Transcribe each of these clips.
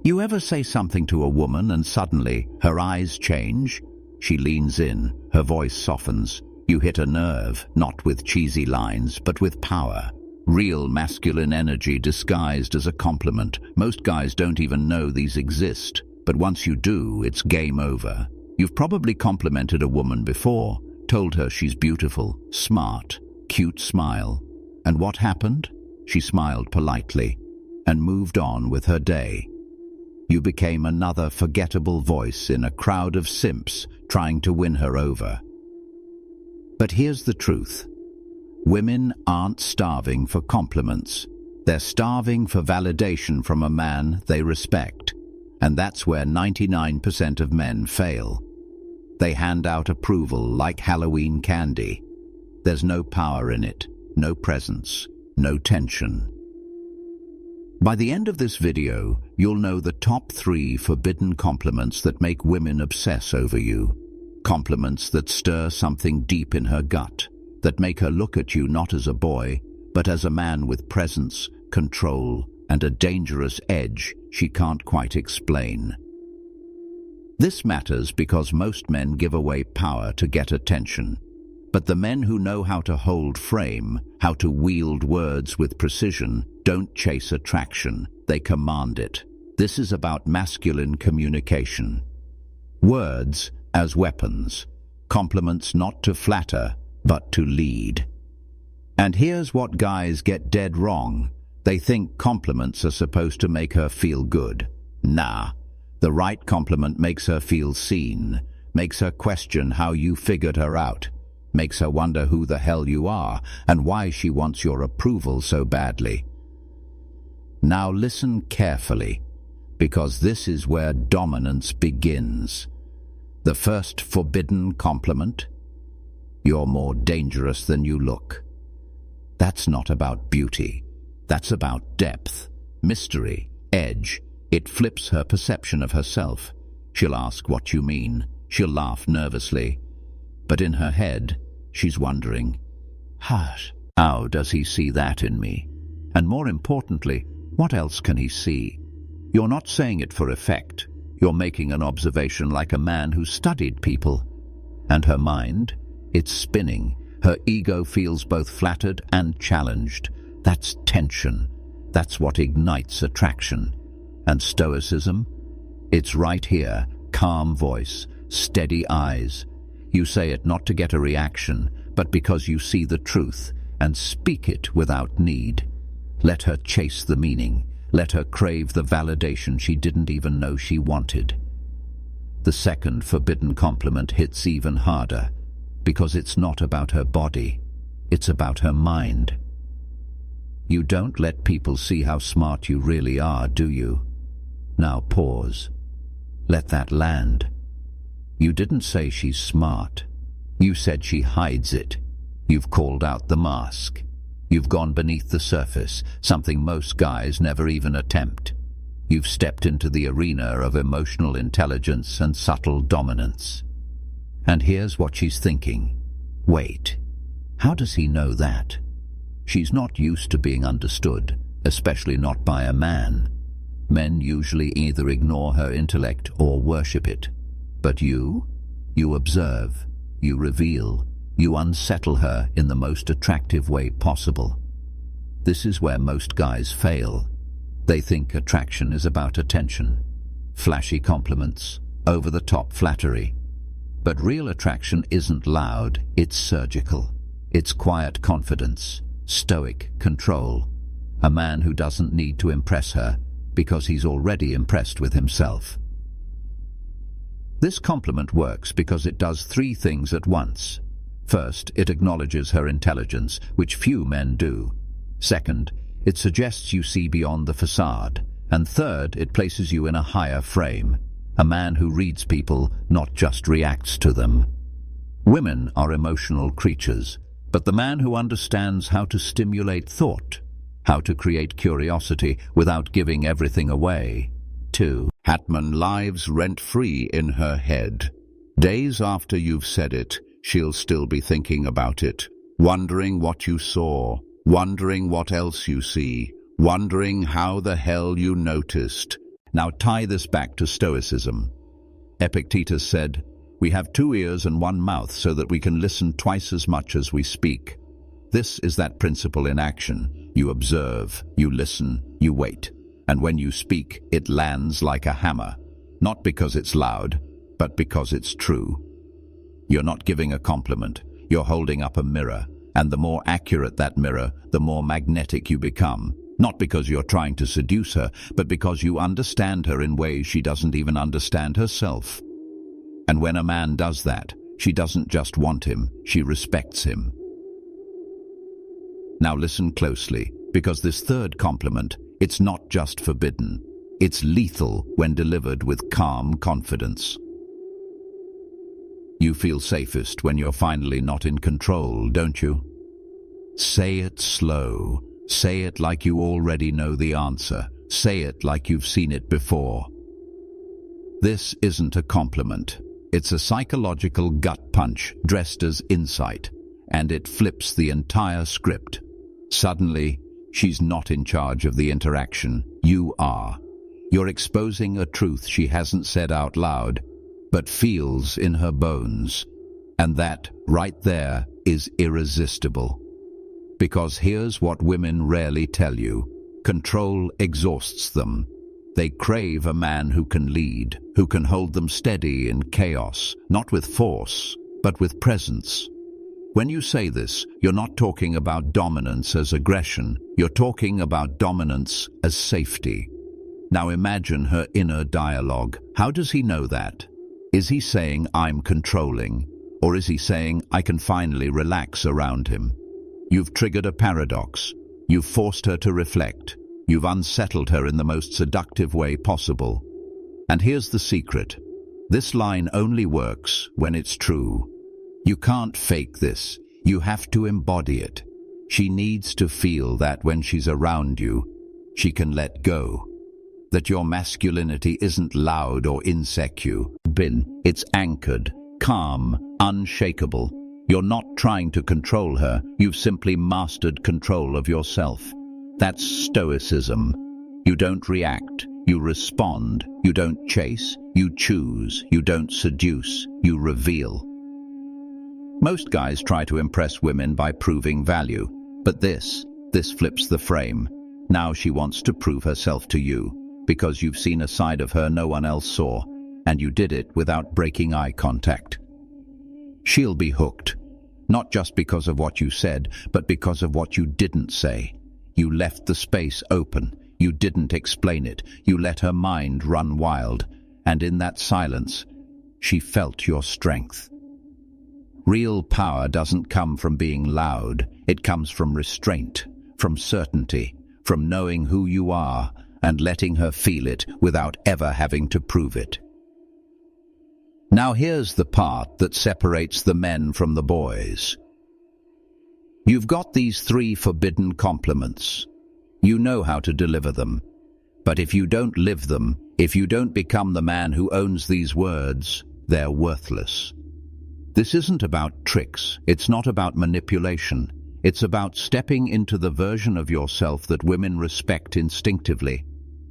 You ever say something to a woman and suddenly her eyes change? She leans in, her voice softens. You hit a nerve, not with cheesy lines, but with power. Real masculine energy disguised as a compliment. Most guys don't even know these exist, but once you do, it's game over. You've probably complimented a woman before, told her she's beautiful, smart, cute smile. And what happened? She smiled politely and moved on with her day. You became another forgettable voice in a crowd of simps trying to win her over. But here's the truth. Women aren't starving for compliments. They're starving for validation from a man they respect. And that's where 99% of men fail. They hand out approval like Halloween candy. There's no power in it, no presence, no tension. By the end of this video, you'll know the top 3 forbidden compliments that make women obsess over you. Compliments that stir something deep in her gut, that make her look at you not as a boy, but as a man with presence, control, and a dangerous edge she can't quite explain. This matters because most men give away power to get attention. But the men who know how to hold frame, how to wield words with precision, don't chase attraction, they command it. This is about masculine communication. Words as weapons, compliments not to flatter, but to lead. And here's what guys get dead wrong. They think compliments are supposed to make her feel good. Nah, the right compliment makes her feel seen, makes her question how you figured her out, makes her wonder who the hell you are and why she wants your approval so badly. Now listen carefully, because this is where dominance begins. The first forbidden compliment: you're more dangerous than you look. That's not about beauty. That's about depth, mystery, edge. It flips her perception of herself. She'll ask what you mean. She'll laugh nervously. But in her head, she's wondering, how does he see that in me? And more importantly, what else can he see? You're not saying it for effect. You're making an observation like a man who studied people. And her mind, it's spinning. Her ego feels both flattered and challenged. That's tension. That's what ignites attraction. And stoicism? It's right here. Calm voice, steady eyes. You say it not to get a reaction, but because you see the truth, and speak it without need. Let her chase the meaning. Let her crave the validation she didn't even know she wanted. The second forbidden compliment hits even harder, because it's not about her body. It's about her mind. You don't let people see how smart you really are, do you? Now pause. Let that land. You didn't say she's smart. You said she hides it. You've called out the mask. You've gone beneath the surface, something most guys never even attempt. You've stepped into the arena of emotional intelligence and subtle dominance. And here's what she's thinking. Wait, how does he know that? She's not used to being understood, especially not by a man. Men usually either ignore her intellect or worship it. But you observe, you reveal, you unsettle her in the most attractive way possible. This is where most guys fail. They think attraction is about attention, flashy compliments, over-the-top flattery. But real attraction isn't loud, it's surgical. It's quiet confidence, stoic control. A man who doesn't need to impress her because he's already impressed with himself. This compliment works because it does 3 things at once. First, it acknowledges her intelligence, which few men do. Second, it suggests you see beyond the facade. And third, it places you in a higher frame. A man who reads people, not just reacts to them. Women are emotional creatures, but the man who understands how to stimulate thought, how to create curiosity without giving everything away. 2. Hatman lives rent-free in her head. Days after you've said it, she'll still be thinking about it, wondering what you saw, wondering what else you see, wondering how the hell you noticed. Now tie this back to Stoicism. Epictetus said, "We have 2 ears and 1 mouth so that we can listen twice as much as we speak." This is that principle in action. You observe, you listen, you wait. And when you speak, it lands like a hammer. Not because it's loud, but because it's true. You're not giving a compliment. You're holding up a mirror. And the more accurate that mirror, the more magnetic you become. Not because you're trying to seduce her, but because you understand her in ways she doesn't even understand herself. And when a man does that, she doesn't just want him, she respects him. Now listen closely, because this third compliment, it's not just forbidden. It's lethal when delivered with calm confidence. You feel safest when you're finally not in control, don't you? Say it slow. Say it like you already know the answer. Say it like you've seen it before. This isn't a compliment. It's a psychological gut punch dressed as insight, and it flips the entire script. Suddenly, she's not in charge of the interaction. You are. You're exposing a truth she hasn't said out loud, but feels in her bones. And that, right there, is irresistible. Because here's what women rarely tell you. Control exhausts them. They crave a man who can lead, who can hold them steady in chaos, not with force, but with presence. When you say this, you're not talking about dominance as aggression. You're talking about dominance as safety. Now imagine her inner dialogue. How does he know that? Is he saying, "I'm controlling"? Or is he saying, "I can finally relax around him"? You've triggered a paradox. You've forced her to reflect. You've unsettled her in the most seductive way possible. And here's the secret. This line only works when it's true. You can't fake this. You have to embody it. She needs to feel that when she's around you, she can let go. That your masculinity isn't loud or insecure. It's anchored, calm, unshakable. You're not trying to control her. You've simply mastered control of yourself. That's Stoicism. You don't react. You respond. You don't chase. You choose. You don't seduce. You reveal. Most guys try to impress women by proving value. But this flips the frame. Now she wants to prove herself to you, because you've seen a side of her no one else saw, and you did it without breaking eye contact. She'll be hooked, not just because of what you said, but because of what you didn't say. You left the space open. You didn't explain it. You let her mind run wild, and in that silence, she felt your strength. Real power doesn't come from being loud. It comes from restraint, from certainty, from knowing who you are and letting her feel it without ever having to prove it. Now here's the part that separates the men from the boys. You've got these 3 forbidden compliments. You know how to deliver them. But if you don't live them, if you don't become the man who owns these words, they're worthless. This isn't about tricks. It's not about manipulation. It's about stepping into the version of yourself that women respect instinctively.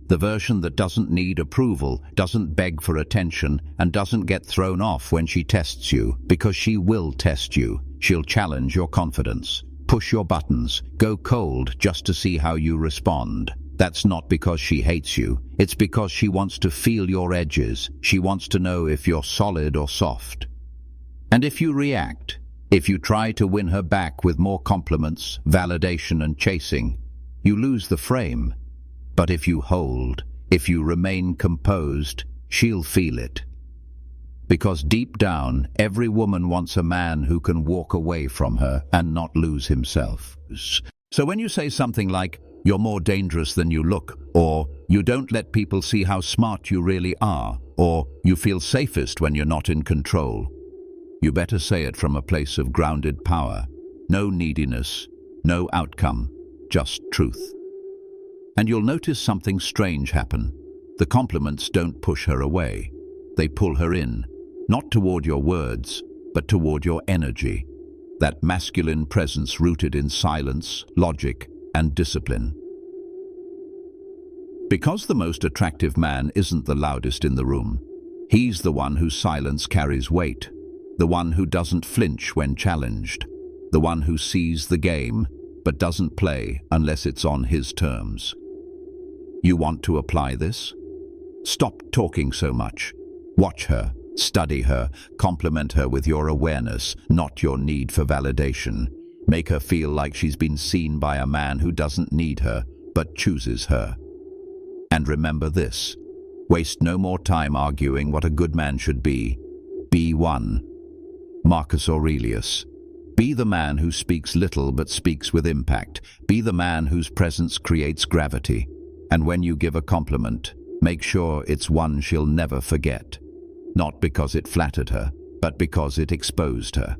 The version that doesn't need approval, doesn't beg for attention, and doesn't get thrown off when she tests you, because she will test you. She'll challenge your confidence, push your buttons, go cold just to see how you respond. That's not because she hates you. It's because she wants to feel your edges. She wants to know if you're solid or soft. And if you react, if you try to win her back with more compliments, validation and chasing, you lose the frame. But if you hold, if you remain composed, she'll feel it. Because deep down, every woman wants a man who can walk away from her and not lose himself. So when you say something like, "You're more dangerous than you look," or "You don't let people see how smart you really are," or "You feel safest when you're not in control," you better say it from a place of grounded power. No neediness, no outcome, just truth. And you'll notice something strange happen. The compliments don't push her away. They pull her in, not toward your words, but toward your energy. That masculine presence rooted in silence, logic, and discipline. Because the most attractive man isn't the loudest in the room. He's the one whose silence carries weight, the one who doesn't flinch when challenged, the one who sees the game but doesn't play unless it's on his terms. You want to apply this? Stop talking so much. Watch her, study her, compliment her with your awareness, not your need for validation. Make her feel like she's been seen by a man who doesn't need her, but chooses her. And remember this: waste no more time arguing what a good man should be. Be one. Marcus Aurelius. Be the man who speaks little but speaks with impact. Be the man whose presence creates gravity. And when you give a compliment, make sure it's one she'll never forget. Not because it flattered her, but because it exposed her.